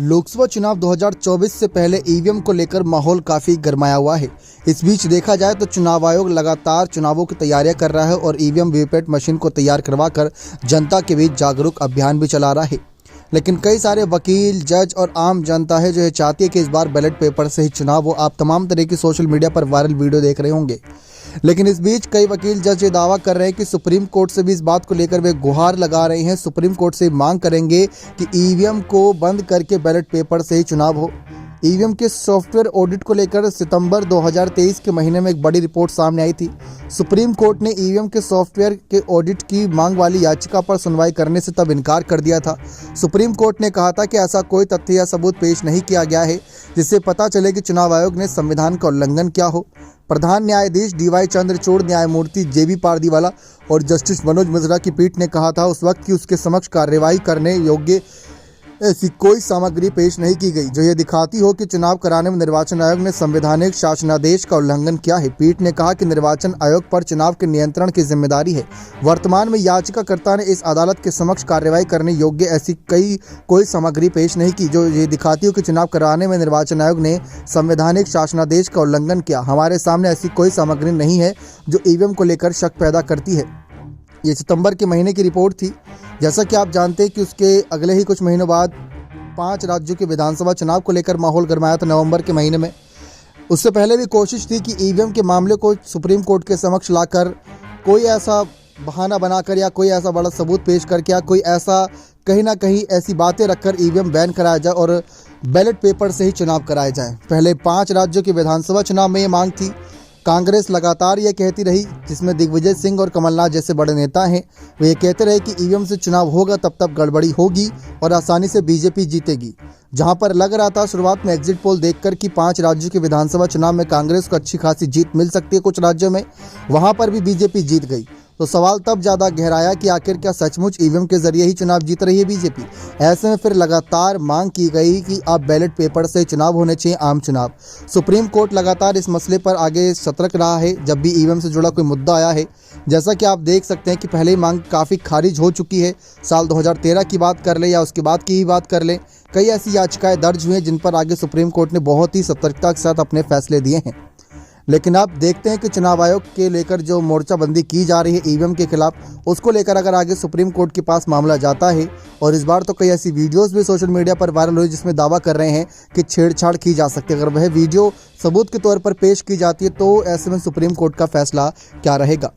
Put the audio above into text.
लोकसभा चुनाव 2024 से पहले ईवीएम को लेकर माहौल काफ़ी गरमाया हुआ है। इस बीच देखा जाए तो चुनाव आयोग लगातार चुनावों की तैयारियां कर रहा है और ईवीएम वीवीपैट मशीन को तैयार करवाकर जनता के बीच जागरूक अभियान भी चला रहा है। लेकिन कई सारे वकील, जज और आम जनता है जो ये चाहती है कि इस बार बैलेट पेपर से ही चुनाव हो। आप तमाम तरह की सोशल मीडिया पर वायरल वीडियो देख रहे होंगे। लेकिन इस बीच कई वकील, जज ये दावा कर रहे हैं कि सुप्रीम कोर्ट से भी इस बात को लेकर वे गुहार लगा रहे हैं। सुप्रीम कोर्ट से मांग करेंगे कि ईवीएम को बंद करके बैलेट पेपर से ही चुनाव हो। ईवीएम के सॉफ्टवेयर ऑडिट को लेकर सितंबर 2023 के महीने में एक बड़ी रिपोर्ट सामने आई थी। सुप्रीम कोर्ट ने ईवीएम के सॉफ्टवेयर के ऑडिट की मांग वाली याचिका पर सुनवाई करने से तब इनकार कर दिया था। सुप्रीम कोर्ट ने कहा था कि ऐसा कोई तथ्य या सबूत पेश नहीं किया गया है जिससे पता चले कि चुनाव आयोग ने संविधान का उल्लंघन किया हो। प्रधान न्यायाधीश डीवाई चंद्रचूड़, न्यायमूर्ति जेबी पारदीवाला और जस्टिस मनोज मिश्रा की पीठ ने कहा था उस वक्त कि उसके समक्ष कार्यवाही करने योग्य ऐसी कोई सामग्री पेश नहीं की गई जो ये दिखाती हो कि चुनाव कराने में निर्वाचन आयोग ने संवैधानिक शासनादेश का उल्लंघन किया है। पीठ ने कहा कि निर्वाचन आयोग पर चुनाव के नियंत्रण की जिम्मेदारी है। वर्तमान में याचिकाकर्ता ने इस अदालत के समक्ष कार्यवाही करने योग्य ऐसी कोई सामग्री पेश नहीं की जो ये दिखाती हो कि चुनाव कराने में निर्वाचन आयोग ने संवैधानिक शासनादेश का उल्लंघन किया। हमारे सामने ऐसी कोई सामग्री नहीं है जो ईवीएम को लेकर शक पैदा करती है। ये सितंबर के महीने की रिपोर्ट थी। जैसा कि आप जानते हैं कि उसके अगले ही कुछ महीनों बाद 5 राज्यों के विधानसभा चुनाव को लेकर माहौल गरमाया था नवंबर के महीने में। उससे पहले भी कोशिश थी कि ईवीएम के मामले को सुप्रीम कोर्ट के समक्ष लाकर कोई ऐसा बहाना बनाकर या कोई ऐसा बड़ा सबूत पेश करके या कोई ऐसा कहीं ना कहीं ऐसी बातें रखकर ईवीएम बैन कराया जाए और बैलेट पेपर से ही चुनाव कराए जाए। पहले 5 राज्यों के विधानसभा चुनाव में ये मांग थी। कांग्रेस लगातार ये कहती रही, जिसमें दिग्विजय सिंह और कमलनाथ जैसे बड़े नेता हैं, वे ये कहते रहे कि ईवीएम से चुनाव होगा तब गड़बड़ी होगी और आसानी से बीजेपी जीतेगी। जहां पर लग रहा था शुरुआत में एग्जिट पोल देखकर कि 5 राज्यों के विधानसभा चुनाव में कांग्रेस को अच्छी खासी जीत मिल सकती है कुछ राज्यों में, वहां पर भी बीजेपी जीत गई। तो सवाल तब ज़्यादा गहराया कि आखिर क्या सचमुच ईवीएम के जरिए ही चुनाव जीत रही है बीजेपी। ऐसे में फिर लगातार मांग की गई कि अब बैलेट पेपर से चुनाव होने चाहिए, आम चुनाव। सुप्रीम कोर्ट लगातार इस मसले पर आगे सतर्क रहा है जब भी ईवीएम से जुड़ा कोई मुद्दा आया है। जैसा कि आप देख सकते हैं कि पहले ही मांग काफ़ी खारिज हो चुकी है। साल 2013 की बात कर लें या उसके बाद की ही बात कर लें, कई ऐसी याचिकाएँ दर्ज हुई हैं जिन पर आगे सुप्रीम कोर्ट ने बहुत ही सतर्कता के साथ अपने फैसले दिए हैं। लेकिन अब देखते हैं कि चुनाव आयोग के लेकर जो मोर्चाबंदी की जा रही है ईवीएम के खिलाफ, उसको लेकर अगर आगे सुप्रीम कोर्ट के पास मामला जाता है। और इस बार तो कई ऐसी वीडियोस भी सोशल मीडिया पर वायरल हुई जिसमें दावा कर रहे हैं कि छेड़छाड़ की जा सकती है। अगर वह वीडियो सबूत के तौर पर पेश की जाती है तो ऐसे में सुप्रीम कोर्ट का फैसला क्या रहेगा।